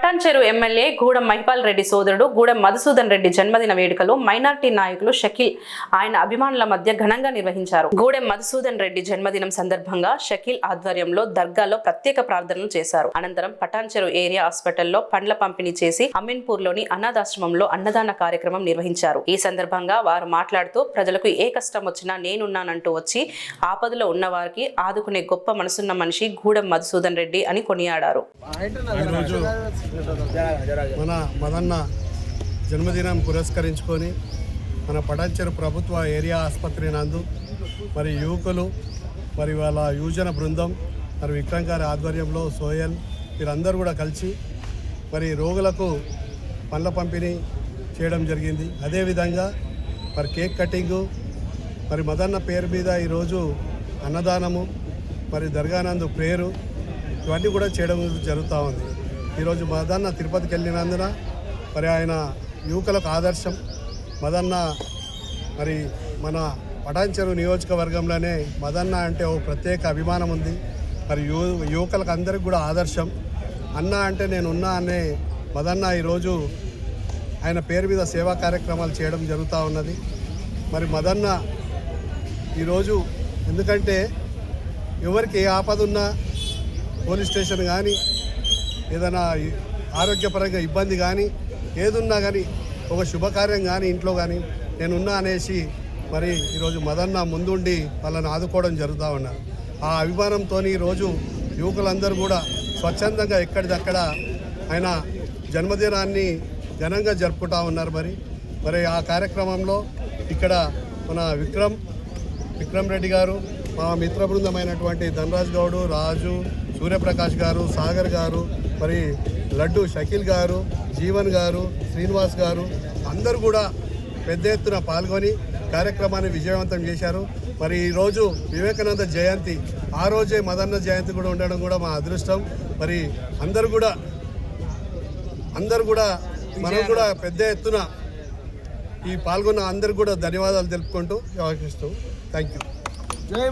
Patancheru MLA Gudem Mahipal Reddy సోదరుడు గూడెం మధుసూదన్ రెడ్డి జన్మదిన వేడుకలు మైనార్టీ నాయకులు షకీల్ ఆయన అభిమానుల మధ్య ఘనంగా నిర్వహించారు. గూడెం మధుసూదన్ రెడ్డి జన్మదినం సందర్భంగా షకీల్ ఆధ్వర్యంలో దర్గాలో ప్రత్యేక ప్రార్థనలు చేశారు. అనంతరం పటాన్చెరు ఏరియా హాస్పిటల్లో పండ్ల పంపిణీ చేసి అమీన్పూర్లోని అనాథాశ్రమంలో అన్నదాన కార్యక్రమం నిర్వహించారు. ఈ సందర్భంగా వారు మాట్లాడుతూ ప్రజలకు ఏ కష్టం వచ్చినా నేనున్నానంటూ వచ్చి ఆపదలో ఉన్న వారికి ఆదుకునే గొప్ప మనసున్న మనిషి గూడెం మధుసూదన్ రెడ్డి అని కొనియాడారు. మన మదన్న జన్మదినం పురస్కరించుకొని మన పటాన్చెరు ప్రభుత్వ ఏరియా ఆసుపత్రి నందు మరి యువకులు మరి వాళ్ళ యువజన బృందం మరి విక్రమ్ గారి ఆధ్వర్యంలో సోయల్ వీరందరూ కూడా కలిసి మరి రోగులకు పండ్ల పంపిణీ చేయడం జరిగింది. అదేవిధంగా మరి కేక్ కటింగు మరి మదన్న పేరు మీద ఈరోజు అన్నదానము మరి దర్గానందు ప్రేయరు ఇవన్నీ కూడా చేయడం జరుగుతూ ఉంది. ఈరోజు మదన్న తిరుపతికి వెళ్ళినందున మరి ఆయన యువకులకు ఆదర్శం. మదన్న మరి మన పటాన్చెరు నియోజకవర్గంలోనే మదన్న అంటే ఓ ప్రత్యేక అభిమానం ఉంది. మరి యువకులకు అందరికి కూడా ఆదర్శం. అన్న అంటే నేనున్నా అనే మదన్న ఈరోజు ఆయన పేరు మీద సేవా కార్యక్రమాలు చేయడం జరుగుతూ ఉన్నది. మరి మదన్న ఈరోజు ఎందుకంటే ఎవరికి ఏ ఆపద ఉన్నా పోలీస్ స్టేషన్ కానీ ఏదైనా ఆరోగ్యపరంగా ఇబ్బంది కానీ ఏదున్నా కానీ ఒక శుభకార్యం కానీ ఇంట్లో కానీ నేనున్నా అనేసి మరి ఈరోజు మదన్న ముందుండి వాళ్ళని ఆదుకోవడం జరుగుతూ ఉన్నారు. ఆ అభిమానంతో ఈరోజు యువకులందరూ కూడా స్వచ్ఛందంగా ఎక్కడిదక్కడ ఆయన జన్మదినాన్ని ఘనంగా జరుపుకుంటూ ఉన్నారు. మరి ఆ కార్యక్రమంలో ఇక్కడ మన విక్రమ్ రెడ్డి గారు, మా మిత్ర బృందమైనటువంటి ధనరాజ్ గౌడు, రాజు, సూర్యప్రకాష్ గారు, సాగర్ గారు, మరి లడ్డు షకీల్ గారు, జీవన్ గారు, శ్రీనివాస్ గారు అందరూ కూడా పెద్ద ఎత్తున పాల్గొని కార్యక్రమాన్ని విజయవంతం చేశారు. మరి ఈరోజు వివేకానంద జయంతి, ఆ రోజే మదన్న జయంతి కూడా ఉండడం కూడా మా అదృష్టం. మరి అందరూ కూడా మనం కూడా పెద్ద ఎత్తున ఈ పాల్గొన్న అందరూ కూడా ధన్యవాదాలు తెలుపుకుంటూ వ్యవహరిస్తూ థ్యాంక్ యూ.